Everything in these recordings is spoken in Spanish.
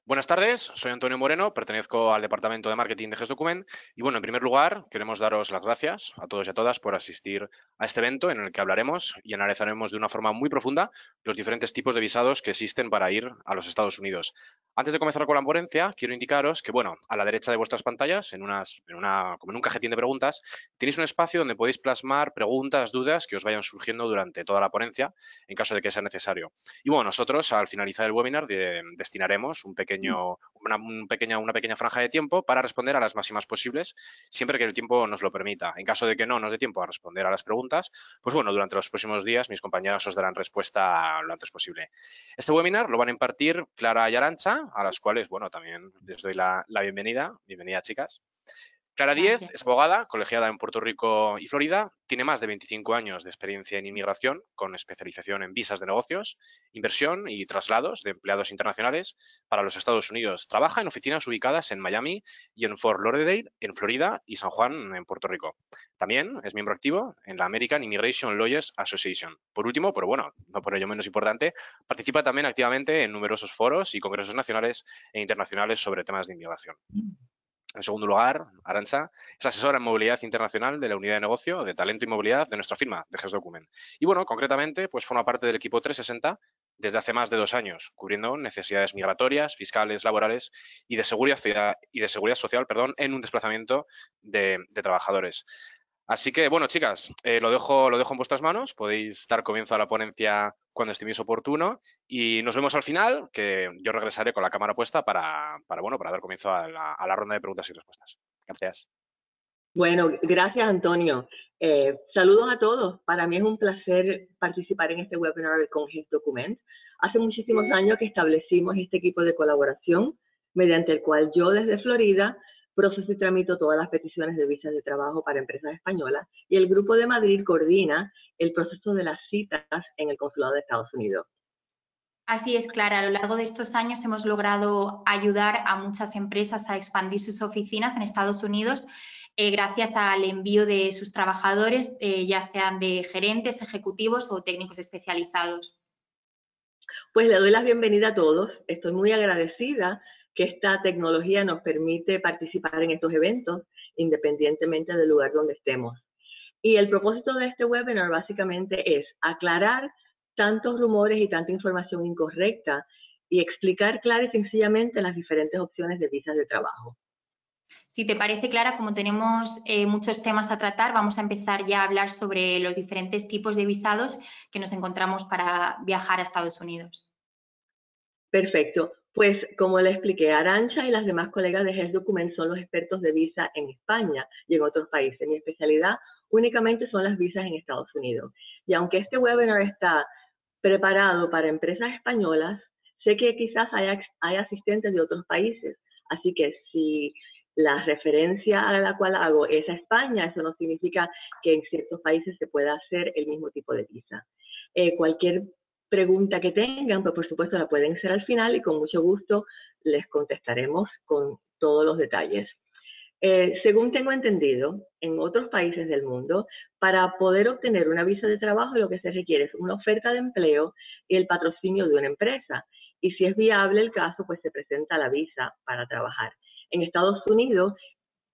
Buenas tardes, soy Antonio Moreno, pertenezco al Departamento de Marketing de GESDocument y bueno, en primer lugar queremos daros las gracias a todos y a todas por asistir a este evento en el que hablaremos y analizaremos de una forma muy profunda los diferentes tipos de visados que existen para ir a los Estados Unidos. Antes de comenzar con la ponencia, quiero indicaros que, bueno, a la derecha de vuestras pantallas, como en un cajetín de preguntas, tenéis un espacio donde podéis plasmar preguntas, dudas que os vayan surgiendo durante toda la ponencia, en caso de que sea necesario. Y bueno, nosotros al finalizar el webinar destinaremos una pequeña franja de tiempo para responder a las máximas posibles, siempre que el tiempo nos lo permita. En caso de que no nos dé tiempo a responder a las preguntas, pues bueno, durante los próximos días mis compañeras os darán respuesta lo antes posible. Este webinar lo van a impartir Clara y Arantxa, a las cuales, bueno, también les doy la bienvenida. Bienvenida, chicas. Clara Díez Gracias. es abogada, colegiada en Puerto Rico y Florida, tiene más de 25 años de experiencia en inmigración, con especialización en visas de negocios, inversión y traslados de empleados internacionales para los Estados Unidos. Trabaja en oficinas ubicadas en Miami y en Fort Lauderdale, en Florida, y San Juan, en Puerto Rico. También es miembro activo en la American Immigration Lawyers Association. Por último, pero bueno, no por ello menos importante, participa también activamente en numerosos foros y congresos nacionales e internacionales sobre temas de inmigración. En segundo lugar, Arantxa es asesora en movilidad internacional de la unidad de negocio de talento y movilidad de nuestra firma, de GESDocument. Y bueno, concretamente, pues forma parte del equipo 360 desde hace más de 2 años, cubriendo necesidades migratorias, fiscales, laborales y de seguridad social, en un desplazamiento de trabajadores. Así que, bueno, chicas, lo dejo en vuestras manos. Podéis dar comienzo a la ponencia cuando estiméis oportuno y nos vemos al final, que yo regresaré con la cámara puesta para dar comienzo a la ronda de preguntas y respuestas. Gracias. Bueno, gracias, Antonio. Saludos a todos. Para mí es un placer participar en este webinar con GESDocument. Hace muchísimos años que establecimos este equipo de colaboración, mediante el cual yo desde Florida proceso y tramito todas las peticiones de visas de trabajo para empresas españolas y el grupo de Madrid coordina el proceso de las citas en el Consulado de Estados Unidos. Así es, Clara. A lo largo de estos años hemos logrado ayudar a muchas empresas a expandir sus oficinas en Estados Unidos gracias al envío de sus trabajadores, ya sean de gerentes, ejecutivos o técnicos especializados. Pues le doy la bienvenida a todos. Estoy muy agradecida que esta tecnología nos permite participar en estos eventos, independientemente del lugar donde estemos. Y el propósito de este webinar básicamente es aclarar tantos rumores y tanta información incorrecta y explicar clara y sencillamente las diferentes opciones de visas de trabajo. Si te parece, Clara, como tenemos muchos temas a tratar, vamos a empezar ya a hablar sobre los diferentes tipos de visados que nos encontramos para viajar a Estados Unidos. Perfecto. Pues como le expliqué, Arantxa y las demás colegas de GESDocument son los expertos de visa en España y en otros países. Mi especialidad únicamente son las visas en Estados Unidos. Y aunque este webinar está preparado para empresas españolas, sé que quizás hay asistentes de otros países. Así que si la referencia a la cual hago es a España, eso no significa que en ciertos países se pueda hacer el mismo tipo de visa. Cualquier pregunta que tengan, pues por supuesto la pueden hacer al final y con mucho gusto les contestaremos con todos los detalles. Según tengo entendido, en otros países del mundo, para poder obtener una visa de trabajo lo que se requiere es una oferta de empleo y el patrocinio de una empresa. Y si es viable el caso, pues se presenta la visa para trabajar. En Estados Unidos,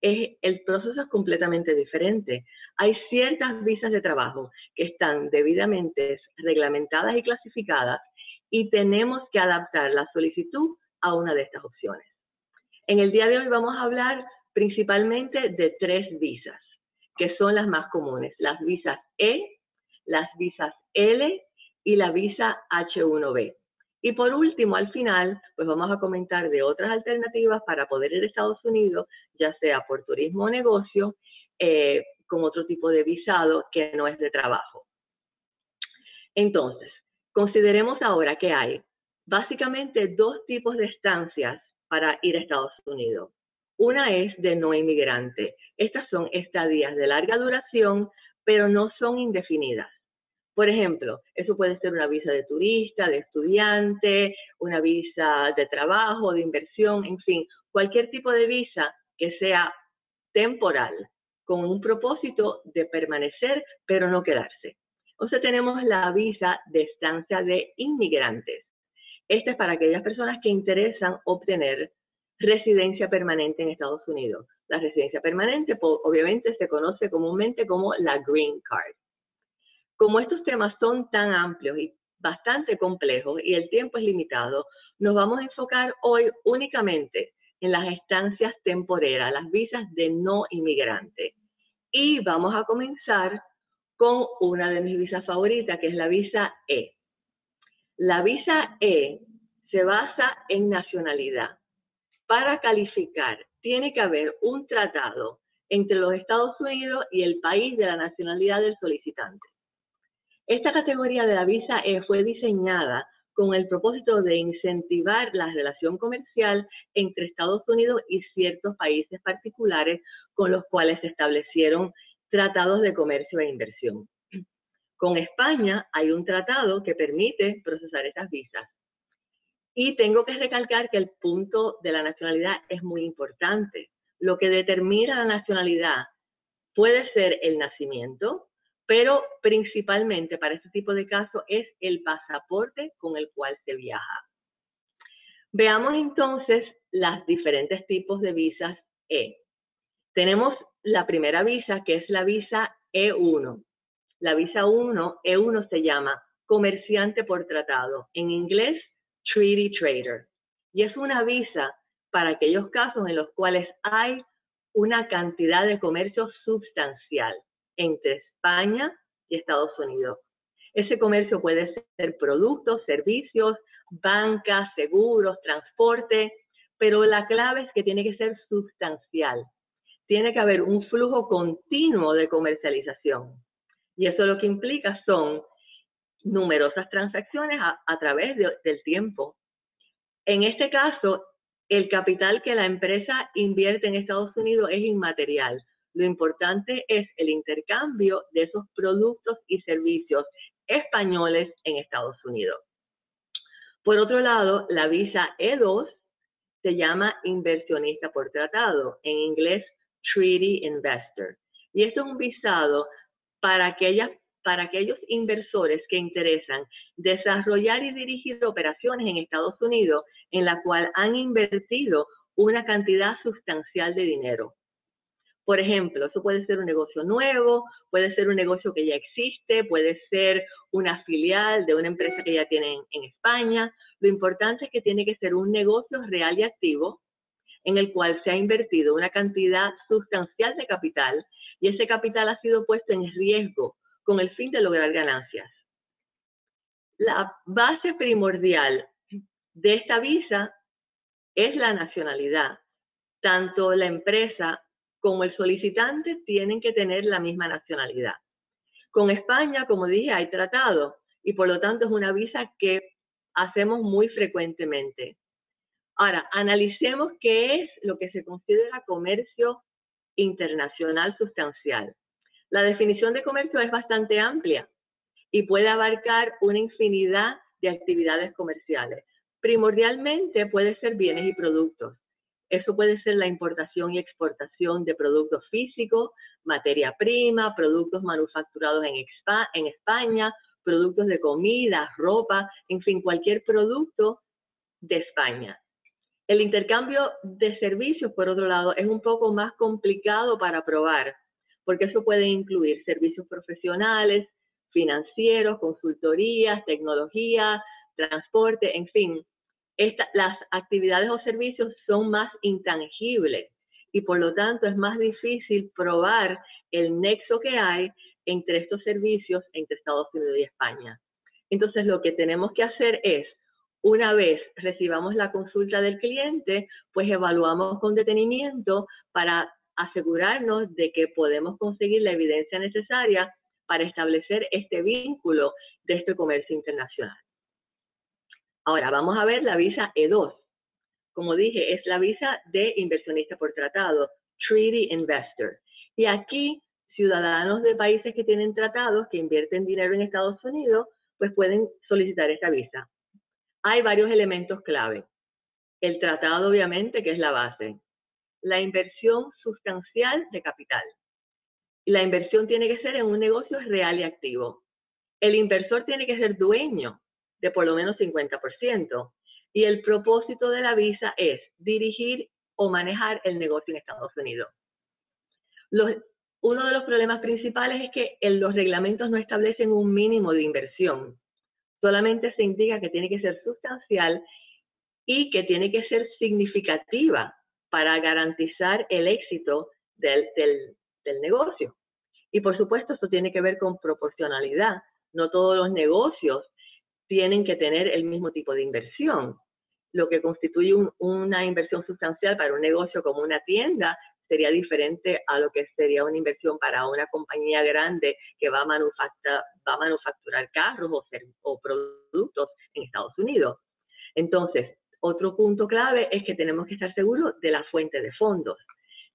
el proceso es completamente diferente. Hay ciertas visas de trabajo que están debidamente reglamentadas y clasificadas y tenemos que adaptar la solicitud a una de estas opciones. En el día de hoy vamos a hablar principalmente de 3 visas, que son las más comunes: las visas E, las visas L y la visa H1B. Y por último, al final, pues vamos a comentar de otras alternativas para poder ir a Estados Unidos, ya sea por turismo o negocio, con otro tipo de visado que no es de trabajo. Entonces, consideremos ahora que hay básicamente 2 tipos de estancias para ir a Estados Unidos. Una es de no inmigrante. Estas son estadías de larga duración, pero no son indefinidas. Por ejemplo, eso puede ser una visa de turista, de estudiante, una visa de trabajo, de inversión, en fin, cualquier tipo de visa que sea temporal, con un propósito de permanecer, pero no quedarse. Entonces tenemos la visa de estancia de inmigrantes, Este es para aquellas personas que interesan obtener residencia permanente en Estados Unidos. La residencia permanente, obviamente, se conoce comúnmente como la Green Card. Como estos temas son tan amplios y bastante complejos y el tiempo es limitado, nos vamos a enfocar hoy únicamente en las estancias temporeras, las visas de no inmigrante. Y vamos a comenzar con una de mis visas favoritas, que es la visa E. La visa E se basa en nacionalidad. Para calificar, tiene que haber un tratado entre los Estados Unidos y el país de la nacionalidad del solicitante. Esta categoría de la visa E fue diseñada con el propósito de incentivar la relación comercial entre Estados Unidos y ciertos países particulares con los cuales se establecieron tratados de comercio e inversión. Con España hay un tratado que permite procesar estas visas. Y tengo que recalcar que el punto de la nacionalidad es muy importante. Lo que determina la nacionalidad puede ser el nacimiento, pero principalmente para este tipo de casos es el pasaporte con el cual se viaja. Veamos entonces los diferentes tipos de visas E. Tenemos la primera visa, que es la visa E1. La visa E1 se llama comerciante por tratado. En inglés, Treaty Trader. Y es una visa para aquellos casos en los cuales hay una cantidad de comercio sustancial entre España y Estados Unidos. Ese comercio puede ser productos, servicios, bancas, seguros, transporte, pero la clave es que tiene que ser sustancial. Tiene que haber un flujo continuo de comercialización. Y eso lo que implica son numerosas transacciones a través del tiempo. En este caso, el capital que la empresa invierte en Estados Unidos es inmaterial. Lo importante es el intercambio de esos productos y servicios españoles en Estados Unidos. Por otro lado, la visa E2 se llama inversionista por tratado, en inglés Treaty Investor. Y esto es un visado para aquellos inversores que interesan desarrollar y dirigir operaciones en Estados Unidos en la cual han invertido una cantidad sustancial de dinero. Por ejemplo, eso puede ser un negocio nuevo, puede ser un negocio que ya existe, puede ser una filial de una empresa que ya tienen en España. Lo importante es que tiene que ser un negocio real y activo en el cual se ha invertido una cantidad sustancial de capital y ese capital ha sido puesto en riesgo con el fin de lograr ganancias. La base primordial de esta visa es la nacionalidad. Tanto la empresa como el solicitante tienen que tener la misma nacionalidad. Con España, como dije, hay tratado y por lo tanto es una visa que hacemos muy frecuentemente. Ahora, analicemos qué es lo que se considera comercio internacional sustancial. La definición de comercio es bastante amplia y puede abarcar una infinidad de actividades comerciales. Primordialmente puede ser bienes y productos. Eso puede ser la importación y exportación de productos físicos, materia prima, productos manufacturados en España, productos de comida, ropa, en fin, cualquier producto de España. El intercambio de servicios, por otro lado, es un poco más complicado para probar, porque eso puede incluir servicios profesionales, financieros, consultorías, tecnología, transporte, en fin. Las actividades o servicios son más intangibles y por lo tanto es más difícil probar el nexo que hay entre estos servicios entre Estados Unidos y España. Entonces lo que tenemos que hacer es, una vez recibamos la consulta del cliente, pues evaluamos con detenimiento para asegurarnos de que podemos conseguir la evidencia necesaria para establecer este vínculo de este comercio internacional. Ahora, vamos a ver la visa E2. Como dije, es la visa de inversionista por tratado, Treaty Investor. Y aquí, ciudadanos de países que tienen tratados, que invierten dinero en Estados Unidos, pues pueden solicitar esta visa. Hay varios elementos clave. El tratado, obviamente, que es la base. La inversión sustancial de capital. Y la inversión tiene que ser en un negocio real y activo. El inversor tiene que ser dueño de por lo menos 50%. y el propósito de la visa es dirigir o manejar el negocio en Estados Unidos. Uno de los problemas principales es que los reglamentos no establecen un mínimo de inversión. Solamente se indica que tiene que ser sustancial y que tiene que ser significativa para garantizar el éxito del negocio. Y por supuesto, esto tiene que ver con proporcionalidad. No todos los negocios tienen que tener el mismo tipo de inversión. Lo que constituye una inversión sustancial para un negocio como una tienda sería diferente a lo que sería una inversión para una compañía grande que va a manufacturar carros o productos en Estados Unidos. Entonces, otro punto clave es que tenemos que estar seguros de la fuente de fondos.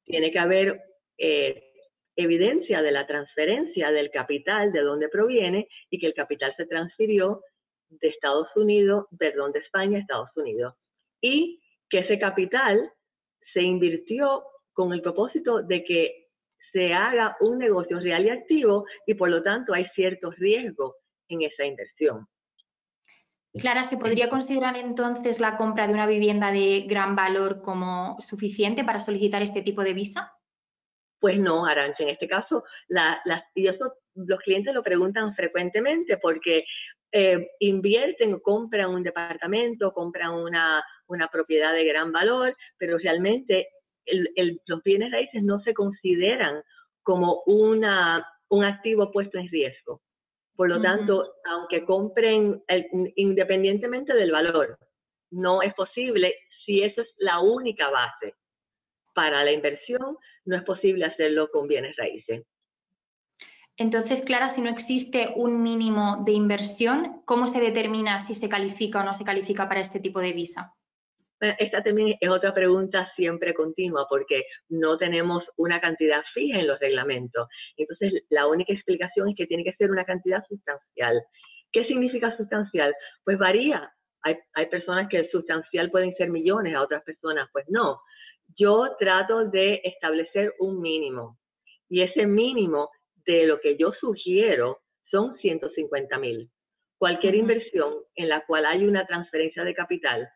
Tiene que haber evidencia de la transferencia del capital, de dónde proviene, y que el capital se transfirió de España a Estados Unidos. Y que ese capital se invirtió con el propósito de que se haga un negocio real y activo y por lo tanto hay ciertos riesgos en esa inversión. Clara, ¿se podría considerar entonces la compra de una vivienda de gran valor como suficiente para solicitar este tipo de visa? Pues no, Arantxa, en este caso, y eso los clientes lo preguntan frecuentemente porque invierten o compran un departamento, compran una propiedad de gran valor, pero realmente los bienes raíces no se consideran como un activo puesto en riesgo. Por lo tanto, aunque compren independientemente del valor, no es posible, si eso es la única base para la inversión, no es posible hacerlo con bienes raíces. Entonces, Clara, si no existe un mínimo de inversión, ¿cómo se determina si se califica o no se califica para este tipo de visa? Esta también es otra pregunta siempre continua porque no tenemos una cantidad fija en los reglamentos. Entonces, la única explicación es que tiene que ser una cantidad sustancial. ¿Qué significa sustancial? Pues varía. Hay personas que el sustancial pueden ser millones, a otras personas pues no. Yo trato de establecer un mínimo y ese mínimo de lo que yo sugiero son 150,000. Cualquier inversión en la cual hay una transferencia de capital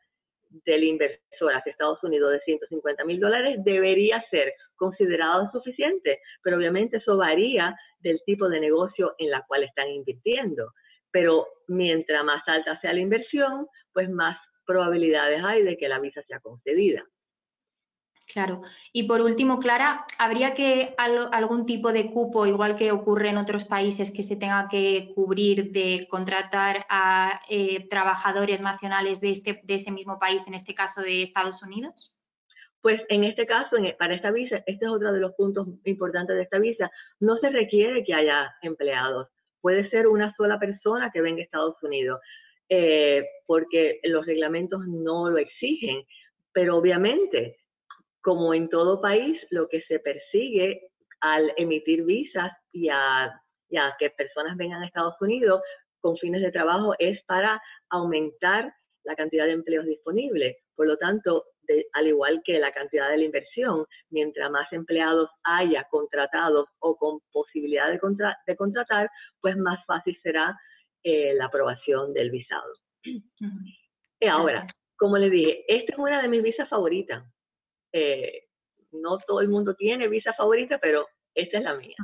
del inversor hacia Estados Unidos de $150,000 debería ser considerado suficiente, pero obviamente eso varía del tipo de negocio en la cual están invirtiendo. Pero mientras más alta sea la inversión, pues más probabilidades hay de que la visa sea concedida. Claro. Y por último, Clara, ¿habría algún tipo de cupo, igual que ocurre en otros países, que se tenga que cubrir de contratar a trabajadores nacionales de ese mismo país, en este caso de Estados Unidos? Pues en este caso, para esta visa, este es otro de los puntos importantes de esta visa, no se requiere que haya empleados. Puede ser una sola persona que venga a Estados Unidos, porque los reglamentos no lo exigen, pero obviamente, como en todo país, lo que se persigue al emitir visas y a que personas vengan a Estados Unidos con fines de trabajo es para aumentar la cantidad de empleos disponibles. Por lo tanto, al igual que la cantidad de la inversión, mientras más empleados haya contratados o con posibilidad de contratar, pues más fácil será la aprobación del visado. Ahora, como les dije, esta es una de mis visas favoritas. No todo el mundo tiene visa favorita, pero esta es la mía.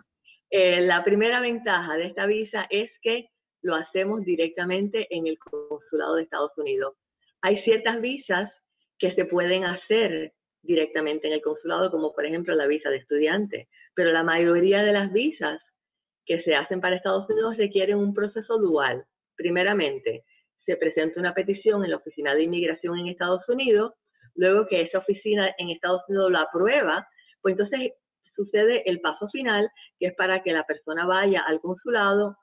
La primera ventaja de esta visa es que lo hacemos directamente en el consulado de Estados Unidos. Hay ciertas visas que se pueden hacer directamente en el consulado, como por ejemplo la visa de estudiante, pero la mayoría de las visas que se hacen para Estados Unidos requieren un proceso dual. Primeramente, se presenta una petición en la Oficina de Inmigración en Estados Unidos, luego que esa oficina en Estados Unidos la aprueba, pues entonces sucede el paso final, que es para que la persona vaya al consulado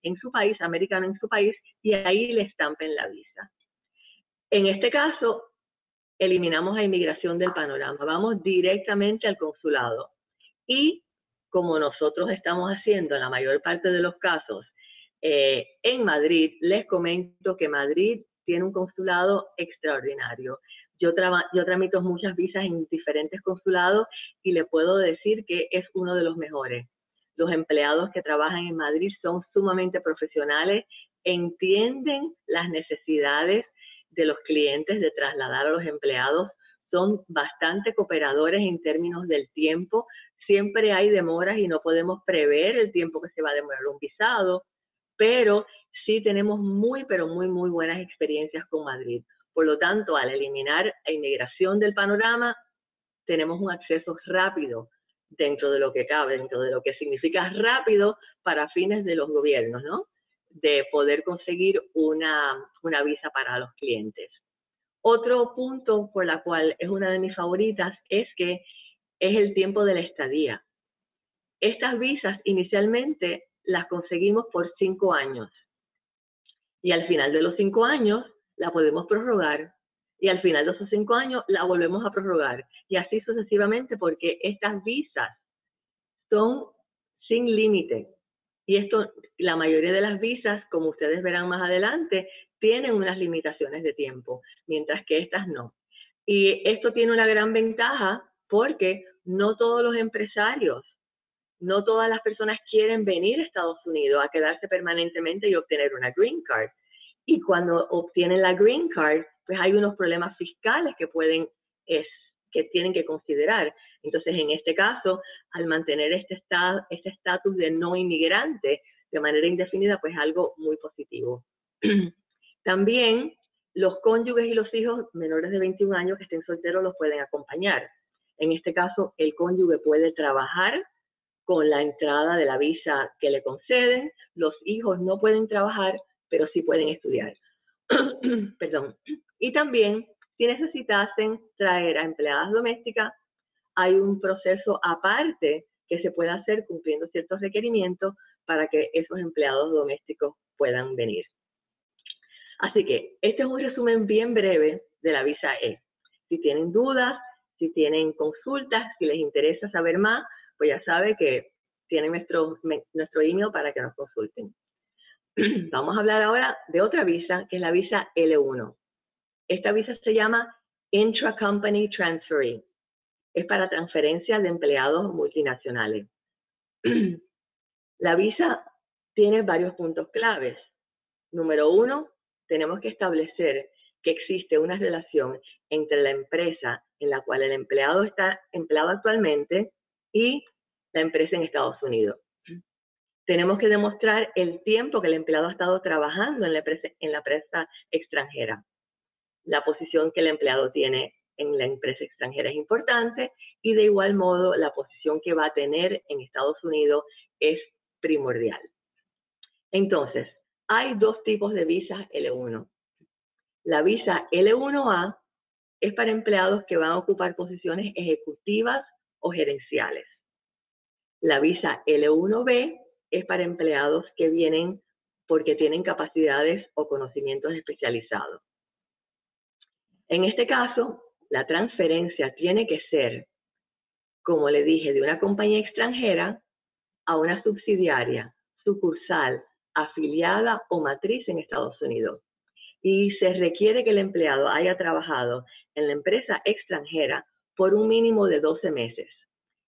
en su país, americano en su país, y ahí le estampen la visa. En este caso, eliminamos a inmigración del panorama, vamos directamente al consulado. Y como nosotros estamos haciendo en la mayor parte de los casos en Madrid, les comento que Madrid tiene un consulado extraordinario. Yo tramito muchas visas en diferentes consulados y le puedo decir que es uno de los mejores. Los empleados que trabajan en Madrid son sumamente profesionales, entienden las necesidades de los clientes de trasladar a los empleados son bastante cooperadores en términos del tiempo. Siempre hay demoras y no podemos prever el tiempo que se va a demorar un visado, pero sí tenemos pero muy buenas experiencias con Madrid. Por lo tanto, al eliminar la inmigración del panorama, tenemos un acceso rápido dentro de lo que cabe, dentro de lo que significa rápido para fines de los gobiernos, ¿no? De poder conseguir una visa para los clientes. Otro punto por la cual es una de mis favoritas es que es el tiempo de la estadía. Estas visas inicialmente las conseguimos por 5 años y al final de los 5 años la podemos prorrogar y al final de esos 5 años la volvemos a prorrogar y así sucesivamente, porque estas visas son sin límite. Y esto, la mayoría de las visas, como ustedes verán más adelante, tienen unas limitaciones de tiempo, mientras que estas no. Y esto tiene una gran ventaja porque no todos los empresarios, no todas las personas quieren venir a Estados Unidos a quedarse permanentemente y obtener una green card. Y cuando obtienen la green card, pues hay unos problemas fiscales que tienen que considerar. Entonces, en este caso, al mantener este estatus de no inmigrante de manera indefinida, pues algo muy positivo. También los cónyuges y los hijos menores de 21 años que estén solteros los pueden acompañar. En este caso, el cónyuge puede trabajar con la entrada de la visa que le conceden. Los hijos no pueden trabajar, pero sí pueden estudiar. Perdón. Y también, si necesitasen traer a empleadas domésticas, hay un proceso aparte que se puede hacer cumpliendo ciertos requerimientos para que esos empleados domésticos puedan venir. Así que este es un resumen bien breve de la visa E. Si tienen dudas, si tienen consultas, si les interesa saber más, pues ya sabe que tienen nuestro email para que nos consulten. Vamos a hablar ahora de otra visa, que es la visa L1. Esta visa se llama Intra-Company Transferee. Es para transferencia de empleados multinacionales. La visa tiene varios puntos claves. Número 1, tenemos que establecer que existe una relación entre la empresa en la cual el empleado está empleado actualmente y la empresa en Estados Unidos. Tenemos que demostrar el tiempo que el empleado ha estado trabajando en la empresa extranjera. La posición que el empleado tiene en la empresa extranjera es importante y de igual modo la posición que va a tener en Estados Unidos es primordial. Entonces, hay dos tipos de visas L1. La visa L1A es para empleados que van a ocupar posiciones ejecutivas o gerenciales. La visa L1B es para empleados que vienen porque tienen capacidades o conocimientos especializados. En este caso, la transferencia tiene que ser, como le dije, de una compañía extranjera a una subsidiaria, sucursal, afiliada o matriz en Estados Unidos. Y se requiere que el empleado haya trabajado en la empresa extranjera por un mínimo de 12 meses.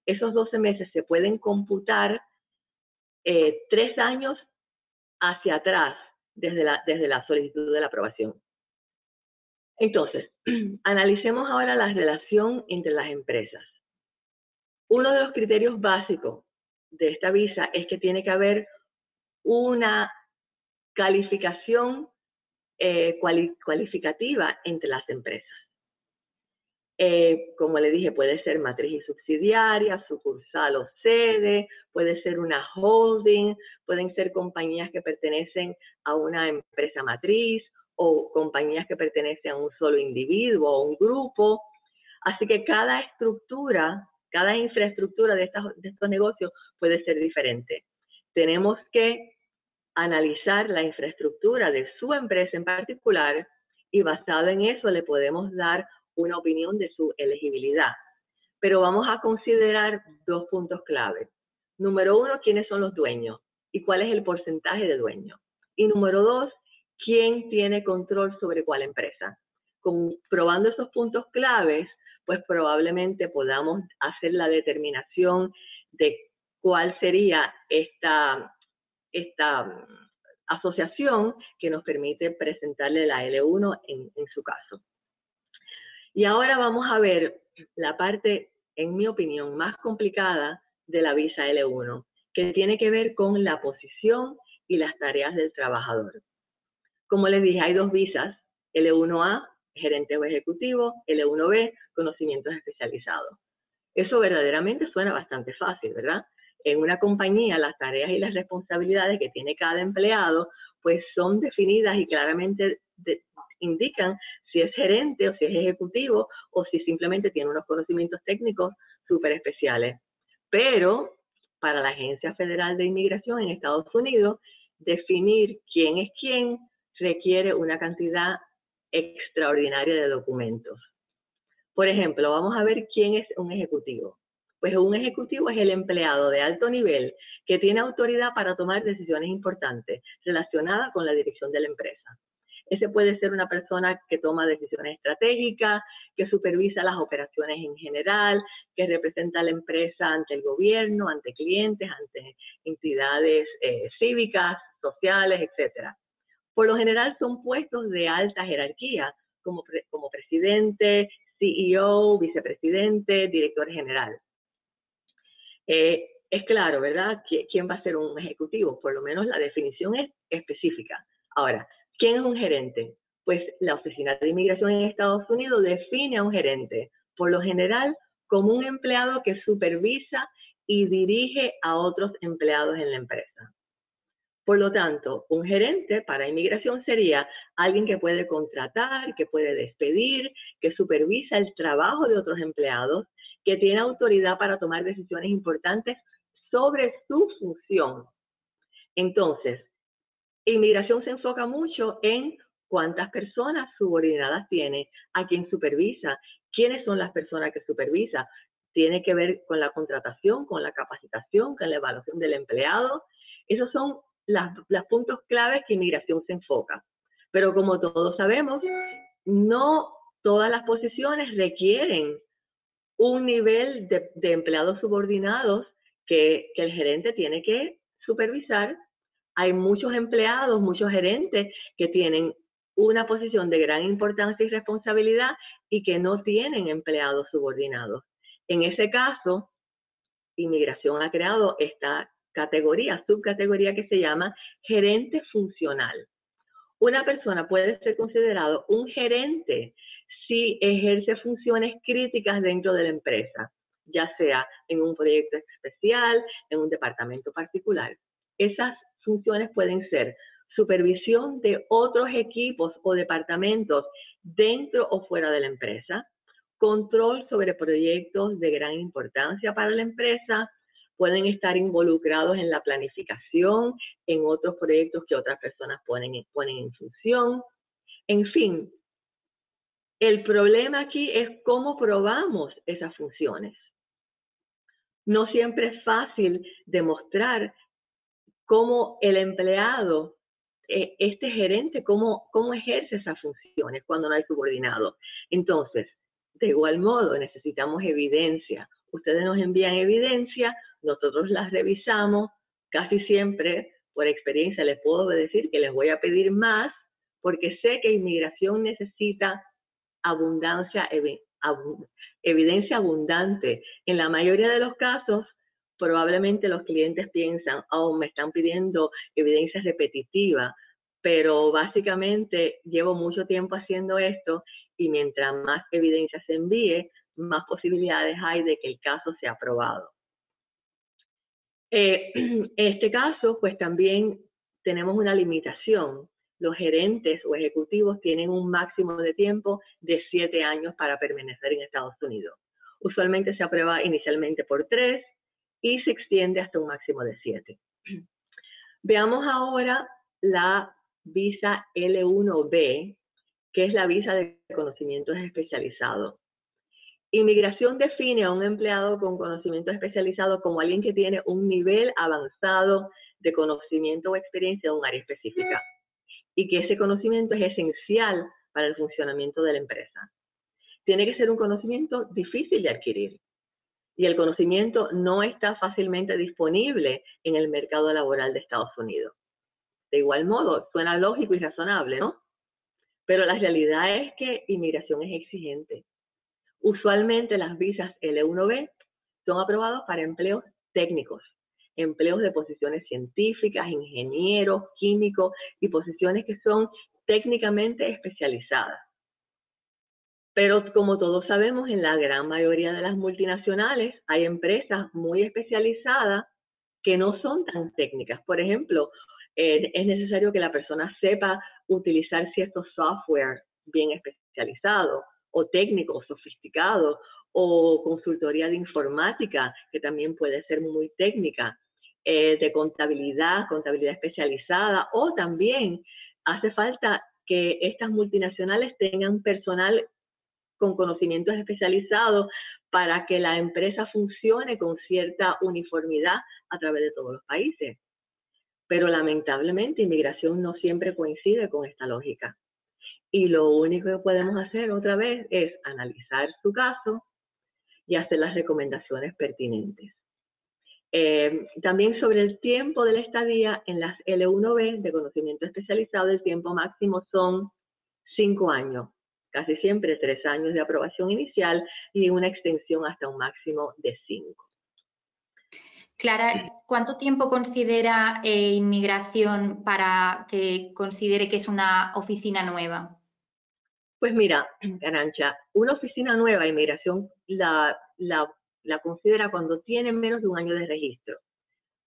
Esos 12 meses se pueden computar 3 años hacia atrás desde la solicitud de la aprobación. Entonces, analicemos ahora la relación entre las empresas. Uno de los criterios básicos de esta visa es que tiene que haber una calificación cualificativa entre las empresas. Como le dije, puede ser matriz y subsidiaria, sucursal o sede, puede ser una holding, pueden ser compañías que pertenecen a una empresa matriz o compañías que pertenecen a un solo individuo o un grupo. Así que cada estructura, cada infraestructura de estos negocios puede ser diferente. Tenemos que analizar la infraestructura de su empresa en particular y basado en eso le podemos dar una opinión de su elegibilidad. Pero vamos a considerar dos puntos clave. Número 1, ¿quiénes son los dueños? ¿Y cuál es el porcentaje de dueños? Y número 2, ¿quién tiene control sobre cuál empresa? Comprobando esos puntos claves, pues probablemente podamos hacer la determinación de cuál sería esta asociación que nos permite presentarle la L1 en su caso. Y ahora vamos a ver la parte, en mi opinión, más complicada de la visa L1, que tiene que ver con la posición y las tareas del trabajador. Como les dije, hay dos visas, L1A, gerente o ejecutivo, L1B, conocimientos especializados. Eso verdaderamente suena bastante fácil, ¿verdad? En una compañía, las tareas y las responsabilidades que tiene cada empleado, pues son definidas y claramente indican si es gerente o si es ejecutivo o si simplemente tiene unos conocimientos técnicos súper especiales. Pero para la Agencia Federal de Inmigración en Estados Unidos, definir quién es quién requiere una cantidad extraordinaria de documentos. Por ejemplo, vamos a ver quién es un ejecutivo. Pues un ejecutivo es el empleado de alto nivel que tiene autoridad para tomar decisiones importantes relacionadas con la dirección de la empresa. Ese puede ser una persona que toma decisiones estratégicas, que supervisa las operaciones en general, que representa a la empresa ante el gobierno, ante clientes, ante entidades cívicas, sociales, etc. Por lo general son puestos de alta jerarquía, como presidente, CEO, vicepresidente, director general. Es claro, ¿verdad? ¿Quién va a ser un ejecutivo? Por lo menos la definición es específica. Ahora, ¿quién es un gerente? Pues la Oficina de Inmigración en Estados Unidos define a un gerente, por lo general, como un empleado que supervisa y dirige a otros empleados en la empresa. Por lo tanto, un gerente para inmigración sería alguien que puede contratar, que puede despedir, que supervisa el trabajo de otros empleados, que tiene autoridad para tomar decisiones importantes sobre su función. Entonces, inmigración se enfoca mucho en cuántas personas subordinadas tiene, a quién supervisa, quiénes son las personas que supervisa. Tiene que ver con la contratación, con la capacitación, con la evaluación del empleado. Esos son los puntos claves que inmigración se enfoca. Pero como todos sabemos, no todas las posiciones requieren un nivel de empleados subordinados que el gerente tiene que supervisar. Hay muchos empleados, muchos gerentes que tienen una posición de gran importancia y responsabilidad y que no tienen empleados subordinados. En ese caso, inmigración ha creado esta subcategoría que se llama gerente funcional. Una persona puede ser considerado un gerente si ejerce funciones críticas dentro de la empresa, ya sea en un proyecto especial, en un departamento particular. Esas funciones pueden ser supervisión de otros equipos o departamentos dentro o fuera de la empresa, control sobre proyectos de gran importancia para la empresa, pueden estar involucrados en la planificación, en otros proyectos que otras personas ponen en función. En fin, el problema aquí es cómo probamos esas funciones. No siempre es fácil demostrar cómo el empleado, este gerente, cómo ejerce esas funciones cuando no hay subordinado. Entonces, de igual modo, necesitamos evidencia. Ustedes nos envían evidencia, nosotros las revisamos. Casi siempre, por experiencia, les puedo decir que les voy a pedir más, porque sé que inmigración necesita evidencia abundante. En la mayoría de los casos, probablemente los clientes piensan, oh, me están pidiendo evidencia repetitiva, pero básicamente llevo mucho tiempo haciendo esto y mientras más evidencia se envíe, más posibilidades hay de que el caso sea aprobado. En este caso, pues también tenemos una limitación. Los gerentes o ejecutivos tienen un máximo de tiempo de 7 años para permanecer en Estados Unidos. Usualmente se aprueba inicialmente por 3 y se extiende hasta un máximo de 7. Veamos ahora la visa L1B, que es la visa de conocimientos especializados. Inmigración define a un empleado con conocimientos especializados como alguien que tiene un nivel avanzado de conocimiento o experiencia en un área específica y que ese conocimiento es esencial para el funcionamiento de la empresa. Tiene que ser un conocimiento difícil de adquirir y el conocimiento no está fácilmente disponible en el mercado laboral de Estados Unidos. De igual modo, suena lógico y razonable, ¿no? Pero la realidad es que inmigración es exigente. Usualmente las visas L1B son aprobadas para empleos técnicos, empleos de posiciones científicas, ingenieros, químicos y posiciones que son técnicamente especializadas. Pero como todos sabemos, en la gran mayoría de las multinacionales hay empresas muy especializadas que no son tan técnicas. Por ejemplo, es necesario que la persona sepa utilizar ciertos software bien especializados o técnicos sofisticados o consultoría de informática, que también puede ser muy técnica, de contabilidad especializada, o también hace falta que estas multinacionales tengan personal con conocimientos especializados para que la empresa funcione con cierta uniformidad a través de todos los países. Pero lamentablemente inmigración no siempre coincide con esta lógica. Y lo único que podemos hacer otra vez es analizar su caso y hacer las recomendaciones pertinentes. También sobre el tiempo de la estadía en las L1B de conocimiento especializado, el tiempo máximo son 5 años. Casi siempre 3 años de aprobación inicial y una extensión hasta un máximo de 5. Clara, ¿cuánto tiempo considera inmigración para que considere que es una oficina nueva? Pues mira, Arantxa, una oficina nueva, inmigración la considera cuando tiene menos de un año de registro.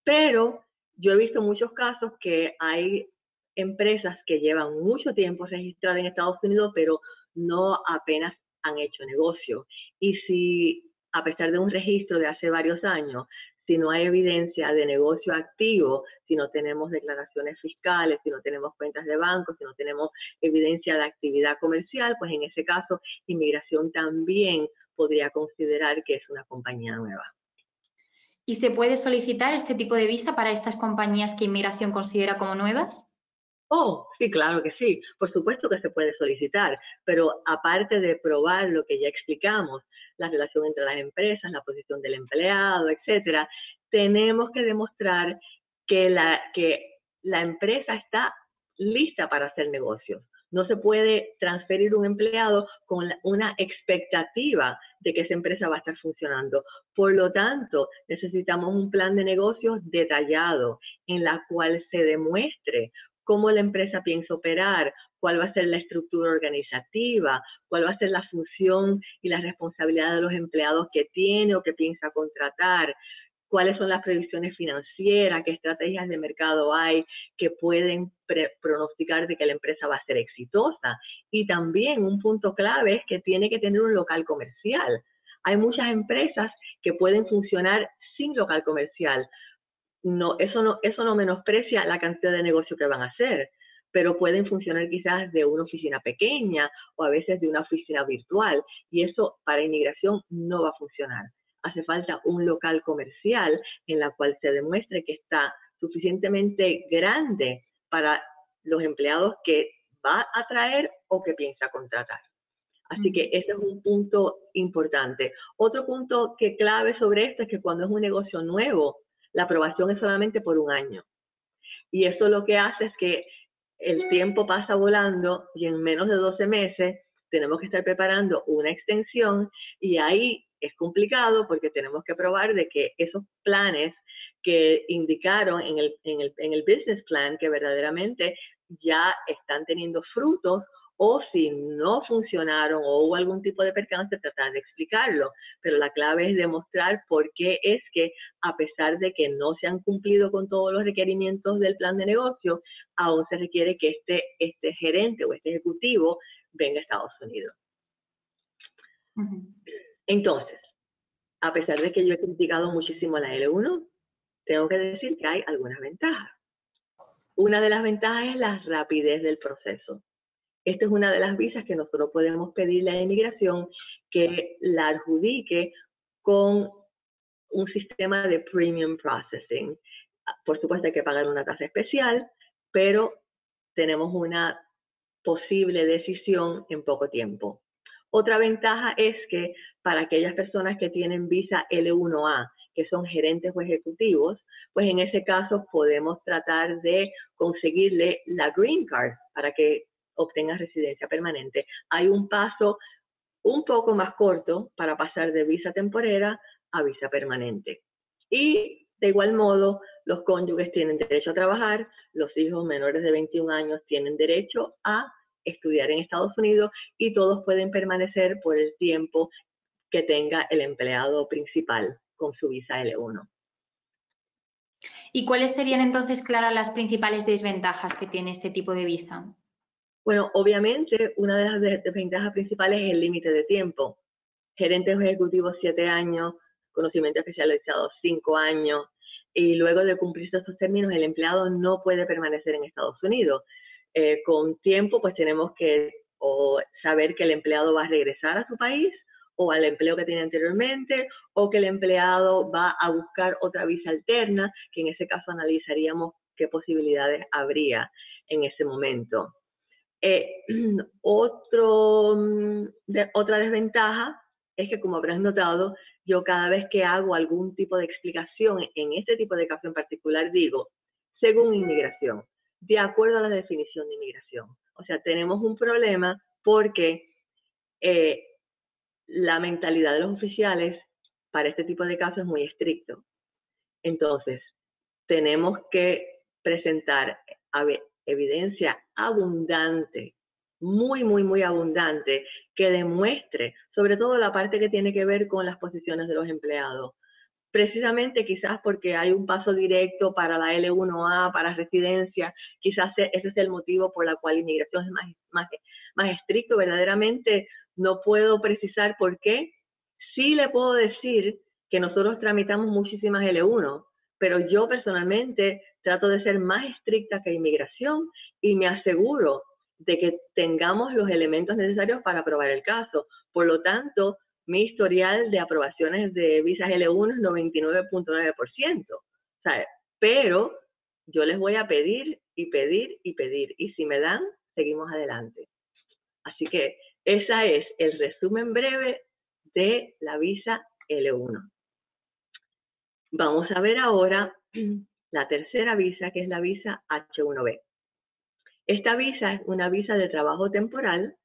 Pero yo he visto muchos casos que hay empresas que llevan mucho tiempo registradas en Estados Unidos, pero no apenas han hecho negocio. Y si, a pesar de un registro de hace varios años, si no hay evidencia de negocio activo, si no tenemos declaraciones fiscales, si no tenemos cuentas de banco, si no tenemos evidencia de actividad comercial, pues en ese caso, inmigración también podría considerar que es una compañía nueva. ¿Y se puede solicitar este tipo de visa para estas compañías que inmigración considera como nuevas? Oh, sí, claro que sí. Por supuesto que se puede solicitar, pero aparte de probar lo que ya explicamos, la relación entre las empresas, la posición del empleado, etcétera, tenemos que demostrar que la empresa está lista para hacer negocios. No se puede transferir un empleado con una expectativa de que esa empresa va a estar funcionando. Por lo tanto, necesitamos un plan de negocios detallado en la cual se demuestre cómo la empresa piensa operar, cuál va a ser la estructura organizativa, cuál va a ser la función y la responsabilidad de los empleados que tiene o que piensa contratar, cuáles son las previsiones financieras, qué estrategias de mercado hay que pueden pronosticar de que la empresa va a ser exitosa. Y también un punto clave es que tiene que tener un local comercial. Hay muchas empresas que pueden funcionar sin local comercial. No, eso no menosprecia la cantidad de negocio que van a hacer, pero pueden funcionar quizás de una oficina pequeña o a veces de una oficina virtual, y eso para inmigración no va a funcionar. Hace falta un local comercial en la cual se demuestre que está suficientemente grande para los empleados que va a traer o que piensa contratar. Así que ese es un punto importante. Otro punto que clave sobre esto es que cuando es un negocio nuevo, la aprobación es solamente por un año. Y eso lo que hace es que el tiempo pasa volando y en menos de 12 meses tenemos que estar preparando una extensión, y ahí es complicado porque tenemos que probar de que esos planes que indicaron en el business plan que verdaderamente ya están teniendo frutos, o si no funcionaron o hubo algún tipo de percance, tratar de explicarlo. Pero la clave es demostrar por qué es que, a pesar de que no se han cumplido con todos los requerimientos del plan de negocio, aún se requiere que este gerente o este ejecutivo venga a Estados Unidos. Entonces, a pesar de que yo he criticado muchísimo la L1, tengo que decir que hay algunas ventajas. Una de las ventajas es la rapidez del proceso. Esta es una de las visas que nosotros podemos pedirle a inmigración que la adjudique con un sistema de premium processing. Por supuesto hay que pagar una tasa especial, pero tenemos una posible decisión en poco tiempo. Otra ventaja es que para aquellas personas que tienen visa L1A, que son gerentes o ejecutivos, pues en ese caso podemos tratar de conseguirle la Green Card para que obtenga residencia permanente. Hay un paso un poco más corto para pasar de visa temporera a visa permanente. Y de igual modo, los cónyuges tienen derecho a trabajar, los hijos menores de 21 años tienen derecho a estudiar en Estados Unidos y todos pueden permanecer por el tiempo que tenga el empleado principal con su visa L1. ¿Y cuáles serían entonces, Clara, las principales desventajas que tiene este tipo de visa? Bueno, obviamente una de las desventajas principales es el límite de tiempo. Gerentes ejecutivos 7 años, conocimiento especializado 5 años, y luego de cumplirse estos términos el empleado no puede permanecer en Estados Unidos. Con tiempo pues tenemos que saber que el empleado va a regresar a su país o al empleo que tiene anteriormente, o que el empleado va a buscar otra visa alterna, que en ese caso analizaríamos qué posibilidades habría en ese momento. Otra desventaja es que, como habrás notado, yo cada vez que hago algún tipo de explicación en este tipo de caso en particular digo, según inmigración, de acuerdo a la definición de inmigración. O sea, tenemos un problema porque la mentalidad de los oficiales para este tipo de casos es muy estricto. Entonces, tenemos que presentar evidencia abundante, muy abundante, que demuestre, sobre todo la parte que tiene que ver con las posiciones de los empleados. Precisamente quizás porque hay un paso directo para la L1A, para residencia, quizás ese es el motivo por el cual la inmigración es más estricto. Verdaderamente no puedo precisar por qué. Sí le puedo decir que nosotros tramitamos muchísimas L1, pero yo personalmente trato de ser más estricta que inmigración y me aseguro de que tengamos los elementos necesarios para aprobar el caso. Por lo tanto, mi historial de aprobaciones de visas L1 es 99.9%. Pero yo les voy a pedir y pedir y pedir. Y si me dan, seguimos adelante. Así que ese es el resumen breve de la visa L1. Vamos a ver ahora la tercera visa, que es la visa H1B. Esta visa es una visa de trabajo temporal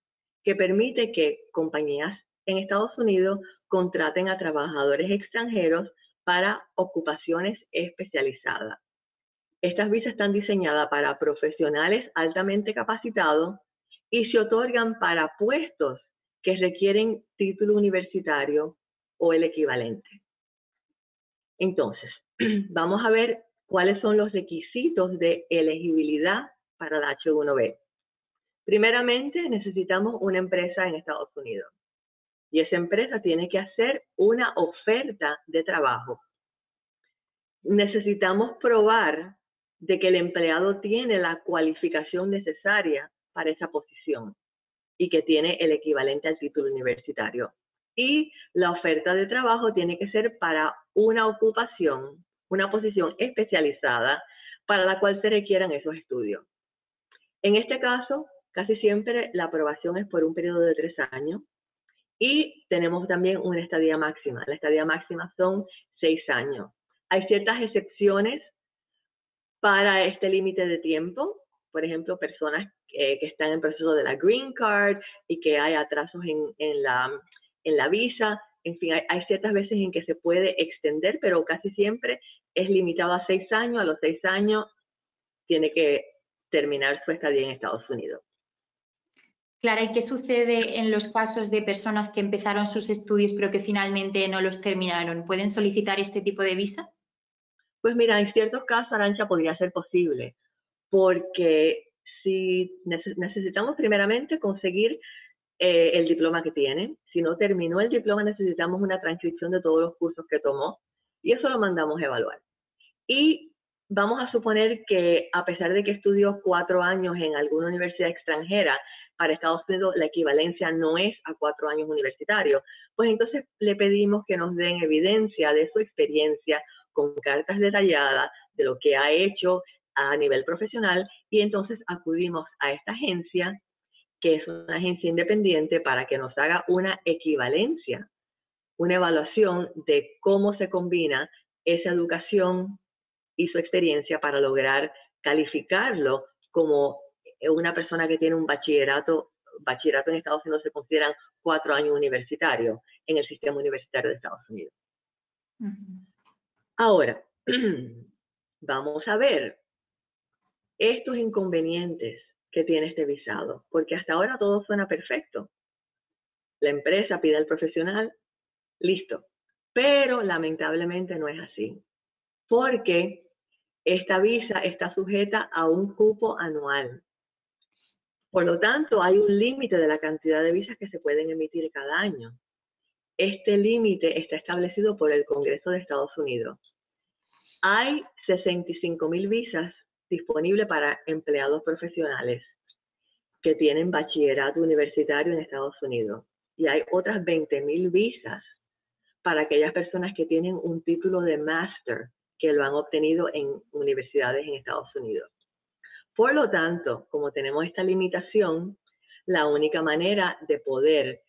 que permite que compañías en Estados Unidos contraten a trabajadores extranjeros para ocupaciones especializadas. Estas visas están diseñadas para profesionales altamente capacitados y se otorgan para puestos que requieren título universitario o el equivalente. Entonces, vamos a ver cuáles son los requisitos de elegibilidad para la H1B. Primeramente, necesitamos una empresa en Estados Unidos y esa empresa tiene que hacer una oferta de trabajo. Necesitamos probar de que el empleado tiene la cualificación necesaria para esa posición y que tiene el equivalente al título universitario. Y la oferta de trabajo tiene que ser para una ocupación, una posición especializada para la cual se requieran esos estudios. En este caso, casi siempre la aprobación es por un periodo de 3 años y tenemos también una estadía máxima. La estadía máxima son 6 años. Hay ciertas excepciones para este límite de tiempo. Por ejemplo, personas que están en proceso de la Green Card y que hay atrasos en la visa. En fin, hay ciertas veces en que se puede extender, pero casi siempre es limitado a 6 años. A los 6 años tiene que terminar su estadía en Estados Unidos. Clara, ¿y qué sucede en los casos de personas que empezaron sus estudios pero que finalmente no los terminaron? ¿Pueden solicitar este tipo de visa? Pues mira, en ciertos casos, Arantxa, podría ser posible, porque si necesitamos primeramente conseguir el diploma que tiene. Si no terminó el diploma, necesitamos una transcripción de todos los cursos que tomó y eso lo mandamos a evaluar. Y vamos a suponer que a pesar de que estudió 4 años en alguna universidad extranjera, para Estados Unidos la equivalencia no es a 4 años universitarios, pues entonces le pedimos que nos den evidencia de su experiencia con cartas detalladas de lo que ha hecho a nivel profesional y entonces acudimos a esta agencia, que es una agencia independiente, para que nos haga una equivalencia, una evaluación de cómo se combina esa educación y su experiencia para lograr calificarlo como una persona que tiene un bachillerato. Bachillerato en Estados Unidos se consideran 4 años universitarios en el sistema universitario de Estados Unidos. Ahora, vamos a ver estos inconvenientes que tiene este visado, porque hasta ahora todo suena perfecto. La empresa pide al profesional, listo. Pero lamentablemente no es así, porque esta visa está sujeta a un cupo anual. Por lo tanto, hay un límite de la cantidad de visas que se pueden emitir cada año. Este límite está establecido por el Congreso de Estados Unidos. Hay 65,000 visas disponibles para empleados profesionales que tienen bachillerato universitario en Estados Unidos. Y hay otras 20,000 visas para aquellas personas que tienen un título de máster que lo han obtenido en universidades en Estados Unidos. Por lo tanto, como tenemos esta limitación, la única manera de poder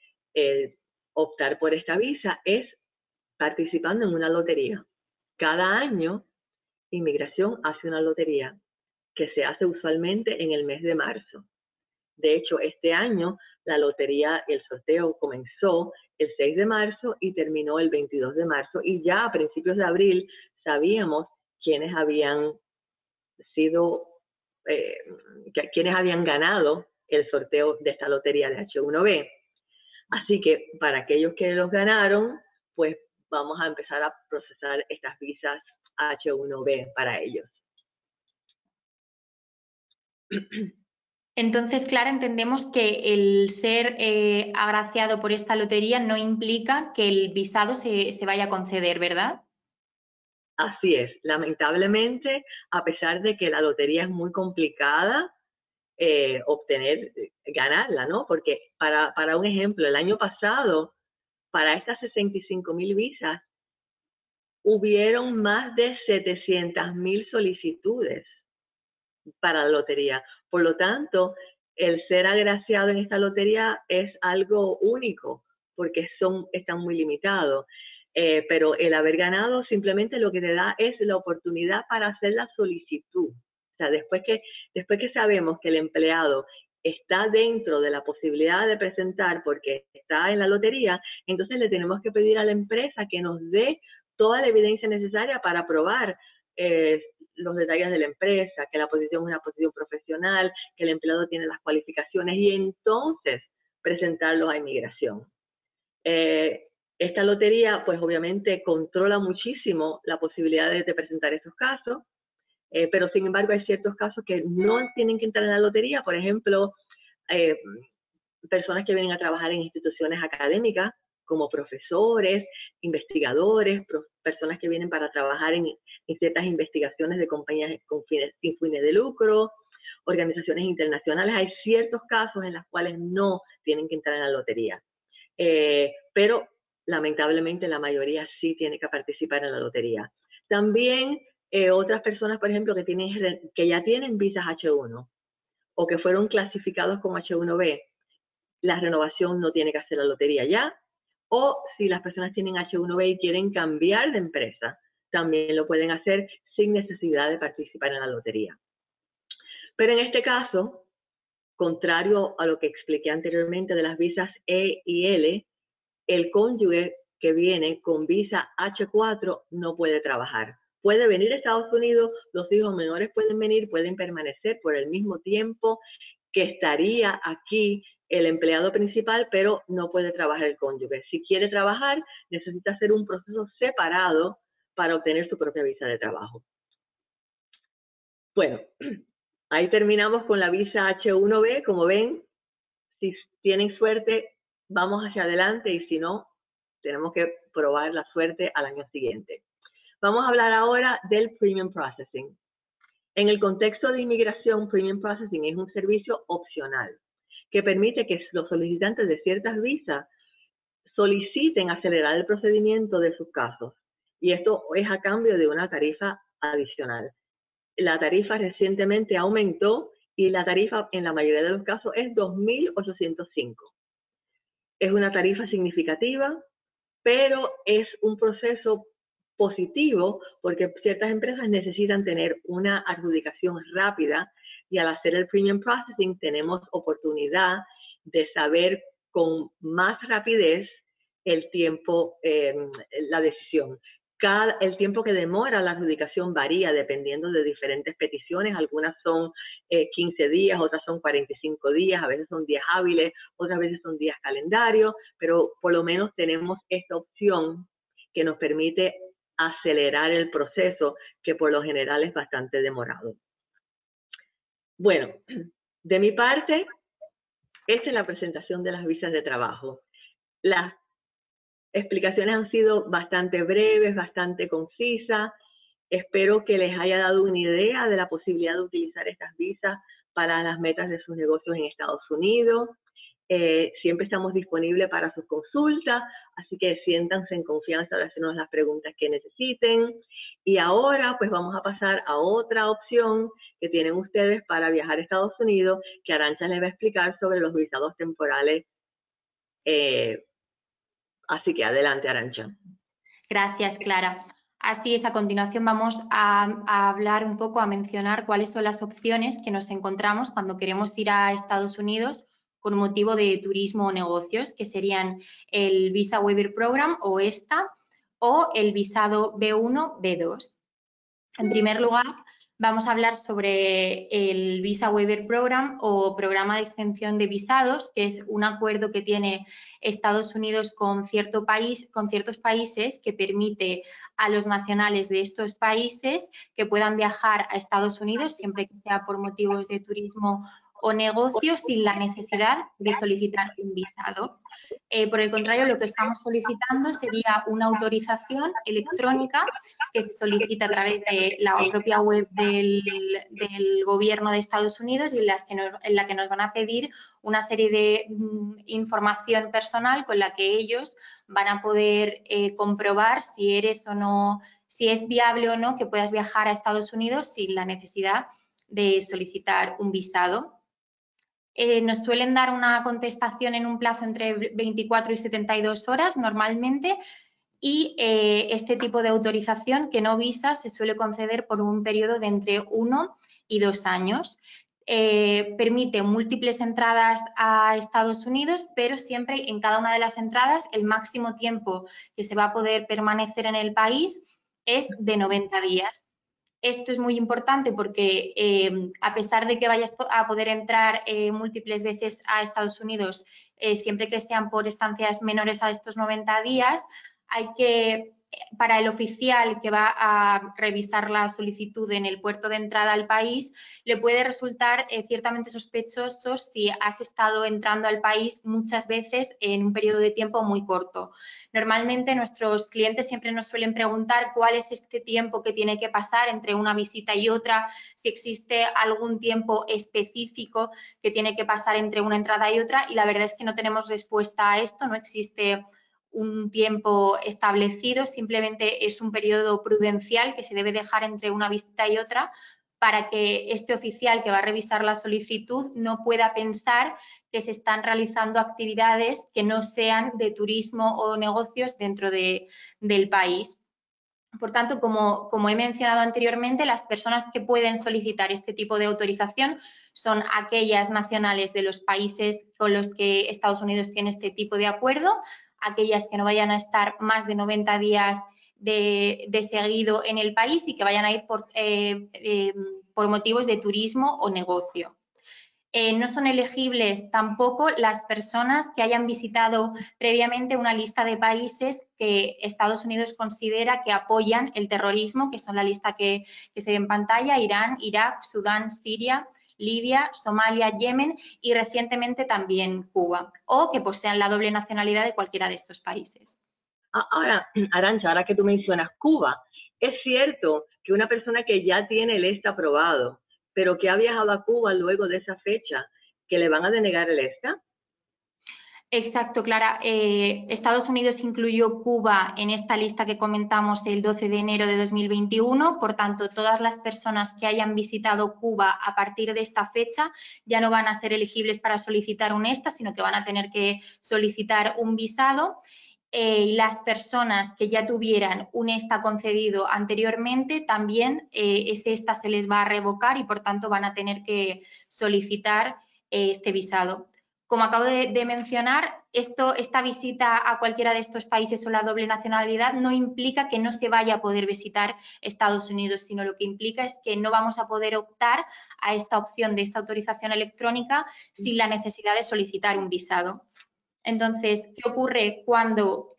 optar por esta visa es participando en una lotería. Cada año, Inmigración hace una lotería que se hace usualmente en el mes de marzo. De hecho, este año la lotería, el sorteo comenzó el 6 de marzo y terminó el 22 de marzo. Y ya a principios de abril sabíamos quiénes habían sido, quiénes habían ganado el sorteo de esta lotería de H1B. Así que para aquellos que los ganaron, pues vamos a empezar a procesar estas visas H1B para ellos. Entonces, Clara, entendemos que el ser agraciado por esta lotería no implica que el visado se vaya a conceder, ¿verdad? Así es. Lamentablemente, a pesar de que la lotería es muy complicada, ganarla, ¿no? Porque para un ejemplo, el año pasado, para estas 65,000 visas, hubieron más de 700,000 solicitudes para la lotería. Por lo tanto, el ser agraciado en esta lotería es algo único, porque están muy limitados. Pero el haber ganado simplemente lo que te da es la oportunidad para hacer la solicitud. O sea, después que sabemos que el empleado está dentro de la posibilidad de presentar porque está en la lotería, entonces le tenemos que pedir a la empresa que nos dé toda la evidencia necesaria para probar los detalles de la empresa, que la posición es una posición profesional, que el empleado tiene las cualificaciones y entonces presentarlo a inmigración. Esta lotería, pues obviamente controla muchísimo la posibilidad de presentar esos casos, pero sin embargo hay ciertos casos que no tienen que entrar en la lotería. Por ejemplo, personas que vienen a trabajar en instituciones académicas como profesores, investigadores, personas que vienen para trabajar en ciertas investigaciones de compañías sin fines de lucro, organizaciones internacionales. Hay ciertos casos en los cuales no tienen que entrar en la lotería, pero lamentablemente la mayoría sí tiene que participar en la lotería. También otras personas, por ejemplo, que ya tienen visas H1 o que fueron clasificados como H1B, la renovación no tiene que hacer la lotería ya. O si las personas tienen H1B y quieren cambiar de empresa, también lo pueden hacer sin necesidad de participar en la lotería. Pero en este caso, contrario a lo que expliqué anteriormente de las visas E y L, el cónyuge que viene con visa H4 no puede trabajar. Puede venir a Estados Unidos, los hijos menores pueden venir, pueden permanecer por el mismo tiempo que estaría aquí el empleado principal, pero no puede trabajar el cónyuge. Si quiere trabajar, necesita hacer un proceso separado para obtener su propia visa de trabajo. Bueno, ahí terminamos con la visa H1B. Como ven, si tienen suerte, vamos hacia adelante y si no, tenemos que probar la suerte al año siguiente. Vamos a hablar ahora del Premium Processing. En el contexto de inmigración, Premium Processing es un servicio opcional que permite que los solicitantes de ciertas visas soliciten acelerar el procedimiento de sus casos. Y esto es a cambio de una tarifa adicional. La tarifa recientemente aumentó y la tarifa en la mayoría de los casos es $2,805. Es una tarifa significativa, pero es un proceso positivo porque ciertas empresas necesitan tener una adjudicación rápida y al hacer el premium processing tenemos oportunidad de saber con más rapidez el tiempo, la decisión. El tiempo que demora la adjudicación varía dependiendo de diferentes peticiones. Algunas son 15 días, otras son 45 días, a veces son días hábiles, otras veces son días calendarios, pero por lo menos tenemos esta opción que nos permite acelerar el proceso, que por lo general es bastante demorado. Bueno, de mi parte, esta es la presentación de las visas de trabajo. Las explicaciones han sido bastante breves, bastante concisas. Espero que les haya dado una idea de la posibilidad de utilizar estas visas para las metas de sus negocios en Estados Unidos. Siempre estamos disponibles para sus consultas, así que siéntanse en confianza de hacernos las preguntas que necesiten. Y ahora pues vamos a pasar a otra opción que tienen ustedes para viajar a Estados Unidos, que Arantxa les va a explicar sobre los visados temporales. Así que adelante, Arantxa. Gracias, Clara. Así es, a continuación vamos a hablar un poco, a mencionar cuáles son las opciones que nos encontramos cuando queremos ir a Estados Unidos con motivo de turismo o negocios, que serían el Visa Waiver Program o ESTA o el visado B1, B2. En primer lugar, vamos a hablar sobre el Visa Waiver Program o Programa de Extensión de Visados, que es un acuerdo que tiene Estados Unidos con ciertos países que permite a los nacionales de estos países que puedan viajar a Estados Unidos siempre que sea por motivos de turismo o negocio sin la necesidad de solicitar un visado. Por el contrario, lo que estamos solicitando sería una autorización electrónica que se solicita a través de la propia web del gobierno de Estados Unidos y en la que nos van a pedir una serie de información personal con la que ellos van a poder comprobar si eres o no, si es viable o no que puedas viajar a Estados Unidos sin la necesidad de solicitar un visado. Nos suelen dar una contestación en un plazo entre 24 y 72 horas normalmente y este tipo de autorización, que no visa, se suele conceder por un periodo de entre 1 y 2 años. Permite múltiples entradas a Estados Unidos, pero siempre en cada una de las entradas el máximo tiempo que se va a poder permanecer en el país es de 90 días. Esto es muy importante porque a pesar de que vayas a poder entrar múltiples veces a Estados Unidos, siempre que sean por estancias menores a estos 90 días, hay que, para el oficial que va a revisar la solicitud en el puerto de entrada al país, le puede resultar ciertamente sospechoso si has estado entrando al país muchas veces en un periodo de tiempo muy corto. Normalmente nuestros clientes siempre nos suelen preguntar cuál es este tiempo que tiene que pasar entre una visita y otra, si existe algún tiempo específico que tiene que pasar entre una entrada y otra, y la verdad es que no tenemos respuesta a esto, no existe un tiempo establecido, simplemente es un periodo prudencial que se debe dejar entre una visita y otra para que este oficial que va a revisar la solicitud no pueda pensar que se están realizando actividades que no sean de turismo o negocios dentro del país. Por tanto, como he mencionado anteriormente, las personas que pueden solicitar este tipo de autorización son aquellas nacionales de los países con los que Estados Unidos tiene este tipo de acuerdo, aquellas que no vayan a estar más de 90 días de seguido en el país y que vayan a ir por motivos de turismo o negocio. No son elegibles tampoco las personas que hayan visitado previamente una lista de países que Estados Unidos considera que apoyan el terrorismo, que son la lista que se ve en pantalla: Irán, Irak, Sudán, Siria, Libia, Somalia, Yemen y recientemente también Cuba, o que posean la doble nacionalidad de cualquiera de estos países. Ahora, Arantxa, ahora que tú mencionas Cuba, es cierto que una persona que ya tiene el ESTA aprobado, pero que ha viajado a Cuba luego de esa fecha, ¿que le van a denegar el ESTA? Exacto, Clara. Estados Unidos incluyó Cuba en esta lista que comentamos el 12 de enero de 2021. Por tanto, todas las personas que hayan visitado Cuba a partir de esta fecha ya no van a ser elegibles para solicitar un ESTA, sino que van a tener que solicitar un visado. y las personas que ya tuvieran un ESTA concedido anteriormente, también ese ESTA se les va a revocar y por tanto van a tener que solicitar este visado. Como acabo de mencionar, esta visita a cualquiera de estos países o la doble nacionalidad no implica que no se vaya a poder visitar Estados Unidos, sino lo que implica es que no vamos a poder optar a esta opción de esta autorización electrónica sin la necesidad de solicitar un visado. Entonces, ¿qué ocurre cuando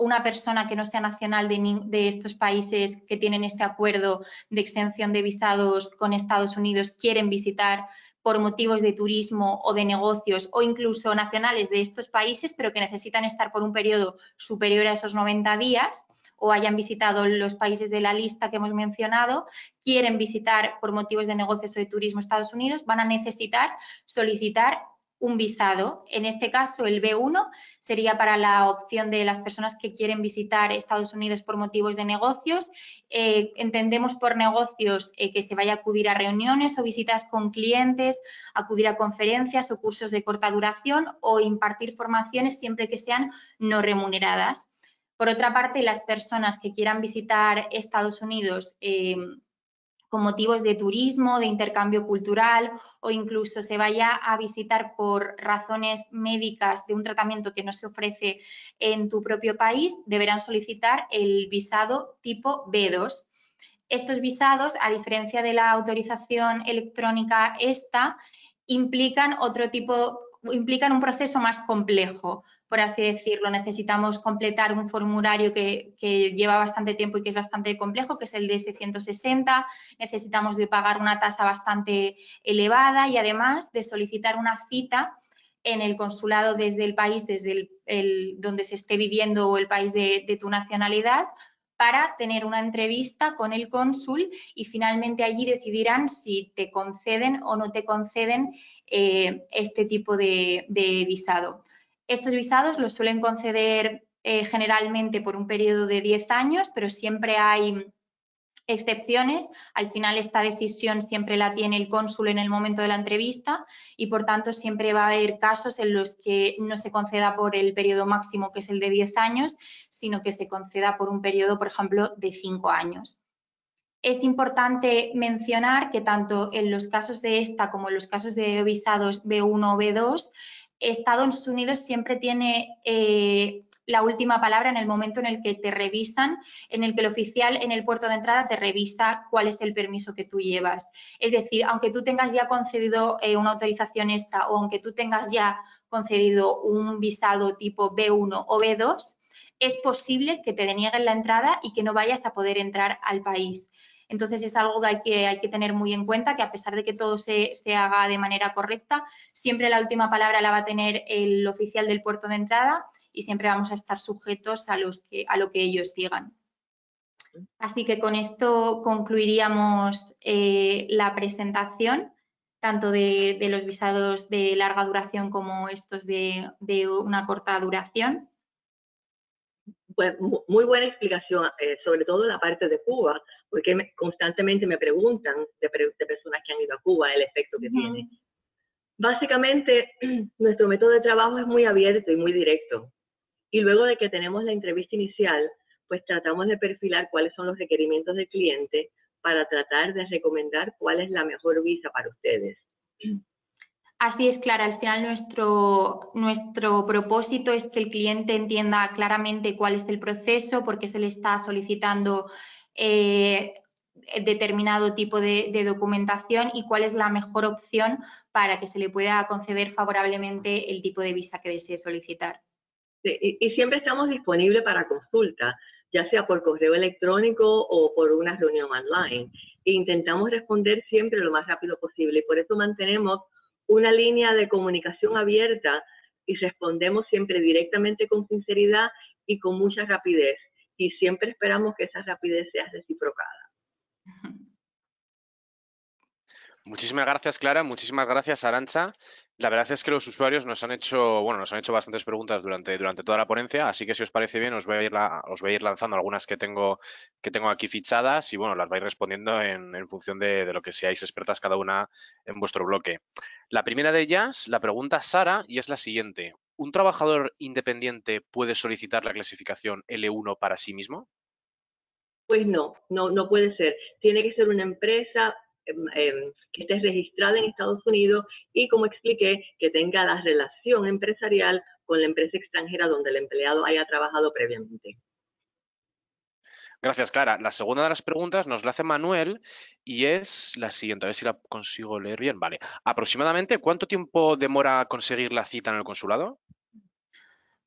una persona que no sea nacional de estos países que tienen este acuerdo de exención de visados con Estados Unidos quieren visitar por motivos de turismo o de negocios o incluso nacionales de estos países, pero que necesitan estar por un periodo superior a esos 90 días o hayan visitado los países de la lista que hemos mencionado, quieren visitar por motivos de negocios o de turismo Estados Unidos, van a necesitar solicitar un visado. En este caso, el B1 sería para la opción de las personas que quieren visitar Estados Unidos por motivos de negocios. Entendemos por negocios que se vaya a acudir a reuniones o visitas con clientes, acudir a conferencias o cursos de corta duración o impartir formaciones siempre que sean no remuneradas. Por otra parte, las personas que quieran visitar Estados Unidos con motivos de turismo, de intercambio cultural o incluso se vaya a visitar por razones médicas de un tratamiento que no se ofrece en tu propio país, deberán solicitar el visado tipo B2. Estos visados, a diferencia de la autorización electrónica esta, implican un proceso más complejo, por así decirlo. Necesitamos completar un formulario que lleva bastante tiempo y que es bastante complejo, que es el DS-160. Necesitamos de pagar una tasa bastante elevada y además de solicitar una cita en el consulado desde el país, desde donde se esté viviendo o el país de tu nacionalidad, para tener una entrevista con el cónsul y finalmente allí decidirán si te conceden o no te conceden este tipo de visado. Estos visados los suelen conceder generalmente por un periodo de 10 años, pero siempre hay excepciones. Al final esta decisión siempre la tiene el cónsul en el momento de la entrevista y por tanto siempre va a haber casos en los que no se conceda por el periodo máximo que es el de 10 años, sino que se conceda por un periodo, por ejemplo, de 5 años. Es importante mencionar que tanto en los casos de esta como en los casos de visados B1 o B2, Estados Unidos siempre tiene la última palabra en el momento en el que te revisan, en el que el oficial en el puerto de entrada te revisa cuál es el permiso que tú llevas. Es decir, aunque tú tengas ya concedido una autorización esta o aunque tú tengas ya concedido un visado tipo B1 o B2, es posible que te denieguen la entrada y que no vayas a poder entrar al país. Entonces, es algo que hay que tener muy en cuenta, que a pesar de que todo se haga de manera correcta, siempre la última palabra la va a tener el oficial del puerto de entrada y siempre vamos a estar sujetos a lo que ellos digan. Así que con esto concluiríamos la presentación, tanto de los visados de larga duración como estos de una corta duración. Pues muy buena explicación, sobre todo la parte de Cuba, porque constantemente me preguntan de personas que han ido a Cuba el efecto que tiene. Básicamente, nuestro método de trabajo es muy abierto y muy directo. Y luego de que tenemos la entrevista inicial, pues tratamos de perfilar cuáles son los requerimientos del cliente para tratar de recomendar cuál es la mejor visa para ustedes. Así es, Clara. Al final nuestro propósito es que el cliente entienda claramente cuál es el proceso, por qué se le está solicitando determinado tipo de documentación y cuál es la mejor opción para que se le pueda conceder favorablemente el tipo de visa que desee solicitar. Sí, y siempre estamos disponibles para consulta, ya sea por correo electrónico o por una reunión online. E intentamos responder siempre lo más rápido posible y por eso mantenemos una línea de comunicación abierta y respondemos siempre directamente con sinceridad y con mucha rapidez. Y siempre esperamos que esa rapidez sea reciprocada. Muchísimas gracias, Clara. Muchísimas gracias, Arantxa. La verdad es que los usuarios nos han hecho bastantes preguntas durante toda la ponencia, así que si os parece bien os voy a ir lanzando algunas que tengo aquí fichadas y bueno, las vais respondiendo en función de lo que seáis expertas cada una en vuestro bloque. La primera de ellas la pregunta Sara y es la siguiente. ¿Un trabajador independiente puede solicitar la clasificación L1 para sí mismo? Pues no puede ser. Tiene que ser una empresa que esté registrada en Estados Unidos y, como expliqué, que tenga la relación empresarial con la empresa extranjera donde el empleado haya trabajado previamente. Gracias, Clara. La segunda de las preguntas nos la hace Manuel y es la siguiente. A ver si la consigo leer bien. Vale. ¿Aproximadamente cuánto tiempo demora conseguir la cita en el consulado?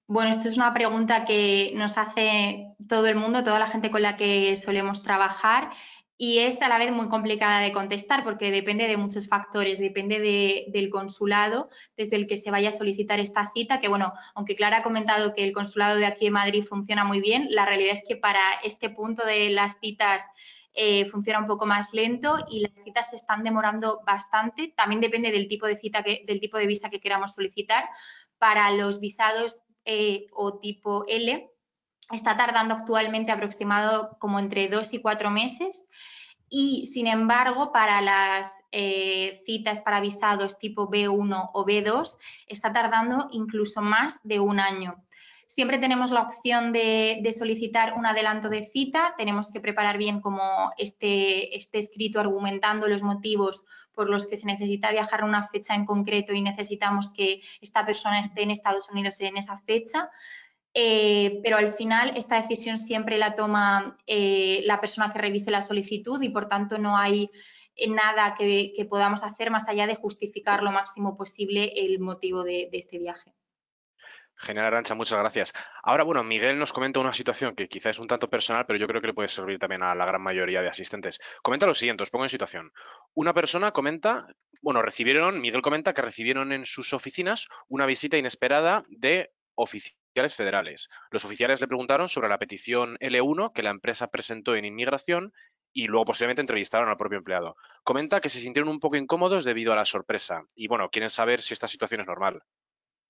Bueno, esto es una pregunta que nos hace todo el mundo, toda la gente con la que solemos trabajar, y es a la vez muy complicada de contestar porque depende de muchos factores, depende del consulado desde el que se vaya a solicitar esta cita, que bueno, aunque Clara ha comentado que el consulado de aquí en Madrid funciona muy bien, la realidad es que para este punto de las citas funciona un poco más lento y las citas se están demorando bastante. También depende del tipo de cita, del tipo de visa que queramos solicitar. Para los visados o tipo L, está tardando actualmente aproximado como entre 2 y 4 meses y, sin embargo, para las citas para visados tipo B1 o B2 está tardando incluso más de un año. Siempre tenemos la opción de solicitar un adelanto de cita, tenemos que preparar bien como este escrito argumentando los motivos por los que se necesita viajar a una fecha en concreto y necesitamos que esta persona esté en Estados Unidos en esa fecha. Pero al final esta decisión siempre la toma la persona que revise la solicitud y por tanto no hay nada que podamos hacer más allá de justificar lo máximo posible el motivo de este viaje. Genial, Arantxa, muchas gracias. Ahora, bueno, Miguel nos comenta una situación que quizá es un tanto personal, pero yo creo que le puede servir también a la gran mayoría de asistentes. Comenta lo siguiente, os pongo en situación. Una persona comenta, bueno, Miguel comenta que recibieron en sus oficinas una visita inesperada de oficiales federales. Los oficiales le preguntaron sobre la petición L1 que la empresa presentó en inmigración y luego posteriormente entrevistaron al propio empleado. Comenta que se sintieron un poco incómodos debido a la sorpresa y, bueno, quieren saber si esta situación es normal.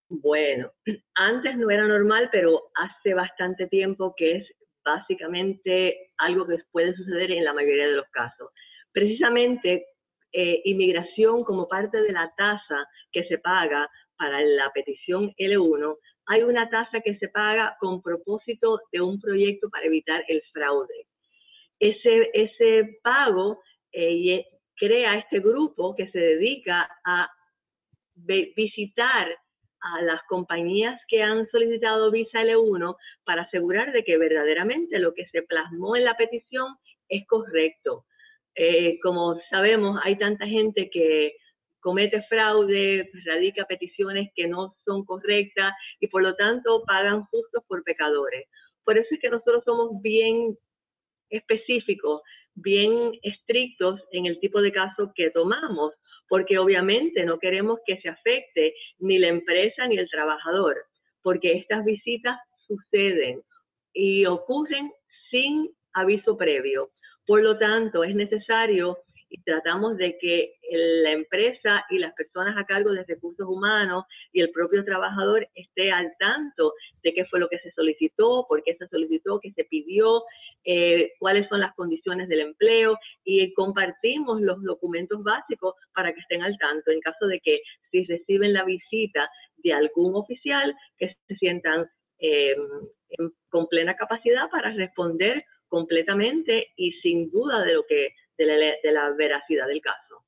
Bueno, antes no era normal, pero hace bastante tiempo que es básicamente algo que puede suceder en la mayoría de los casos. Precisamente, inmigración como parte de la tasa que se paga para la petición L1, hay una tasa que se paga con propósito de un proyecto para evitar el fraude. Ese pago crea este grupo que se dedica a visitar a las compañías que han solicitado visa L1 para asegurar de que verdaderamente lo que se plasmó en la petición es correcto. Como sabemos, hay tanta gente que comete fraude, radica peticiones que no son correctas y por lo tanto pagan justos por pecadores. Por eso es que nosotros somos bien específicos, bien estrictos en el tipo de caso que tomamos, porque obviamente no queremos que se afecte ni la empresa ni el trabajador, porque estas visitas suceden y ocurren sin aviso previo. Por lo tanto, es necesario y tratamos de que la empresa y las personas a cargo de recursos humanos y el propio trabajador esté al tanto de qué fue lo que se solicitó, por qué se solicitó, qué se pidió, cuáles son las condiciones del empleo y compartimos los documentos básicos para que estén al tanto en caso de que si reciben la visita de algún oficial que se sientan con plena capacidad para responder completamente y sin duda de la veracidad del caso.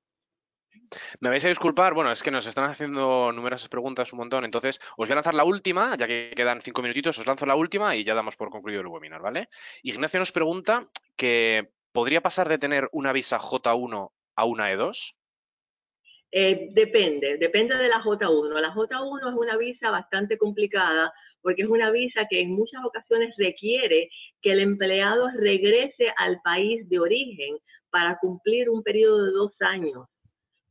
Me vais a disculpar, bueno, es que nos están haciendo numerosas preguntas un montón, entonces os voy a lanzar la última, ya que quedan 5 minutitos, os lanzo la última y ya damos por concluido el webinar, ¿vale? Ignacio nos pregunta que ¿podría pasar de tener una visa J1 a una E2? Depende de la J1. La J1 es una visa bastante complicada porque es una visa que en muchas ocasiones requiere que el empleado regrese al país de origen para cumplir un periodo de 2 años,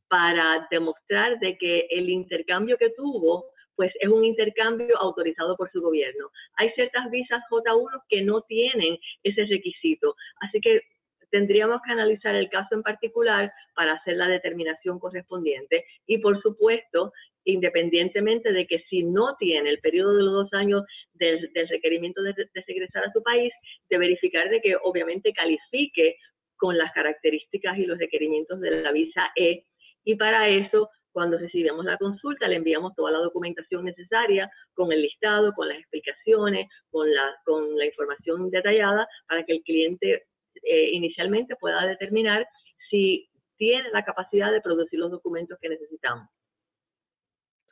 para demostrar de que el intercambio que tuvo pues es un intercambio autorizado por su gobierno. Hay ciertas visas J1 que no tienen ese requisito, así que tendríamos que analizar el caso en particular para hacer la determinación correspondiente y, por supuesto, independientemente de que si no tiene el periodo de los 2 años del requerimiento de regresar a su país, de verificar de que obviamente califique con las características y los requerimientos de la visa E, y para eso Cuando recibimos la consulta, le enviamos toda la documentación necesaria con el listado, con las explicaciones, con la información detallada para que el cliente inicialmente pueda determinar si tiene la capacidad de producir los documentos que necesitamos.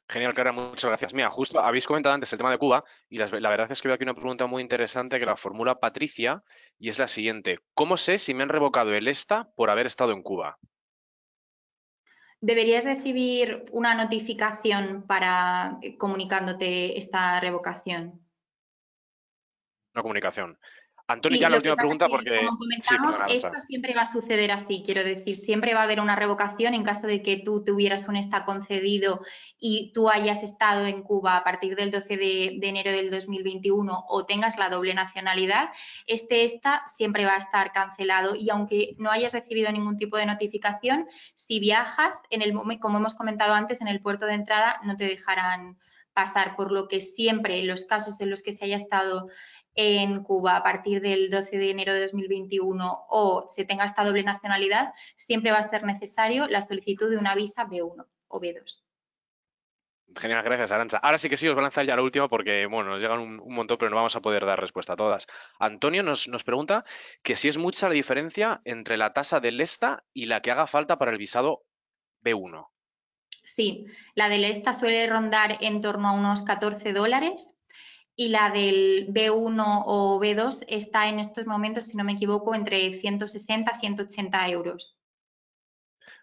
Genial, Clara, muchas gracias. Mira, justo habéis comentado antes el tema de Cuba y la verdad es que veo aquí una pregunta muy interesante que la formula Patricia y es la siguiente. ¿Cómo sé si me han revocado el ESTA por haber estado en Cuba? Deberías recibir una notificación para comunicándote esta revocación. Una comunicación. Antonio, Sí, ya la lo que última pasa es pregunta que, porque... como Sí, comentamos, perdona, Arantxa. esto siempre va a suceder así. Quiero decir, siempre va a haber una revocación en caso de que tú tuvieras un ESTA concedido y tú hayas estado en Cuba a partir del 12 de enero del 2021 o tengas la doble nacionalidad, este ESTA siempre va a estar cancelado y aunque no hayas recibido ningún tipo de notificación, si viajas, como hemos comentado antes, en el puerto de entrada no te dejarán pasar, por lo que siempre en los casos en los que se haya estado en Cuba a partir del 12 de enero de 2021 o se tenga esta doble nacionalidad, siempre va a ser necesario la solicitud de una visa B1 o B2. Genial, gracias, Arantxa. Ahora sí que sí, os voy a lanzar ya lo último porque, bueno, nos llegan un montón, pero no vamos a poder dar respuesta a todas. Antonio nos pregunta que si es mucha la diferencia entre la tasa del ESTA y la que haga falta para el visado B1. Sí, la del ESTA suele rondar en torno a unos $14 y la del B1 o B2 está en estos momentos, si no me equivoco, entre 160 y 180 euros.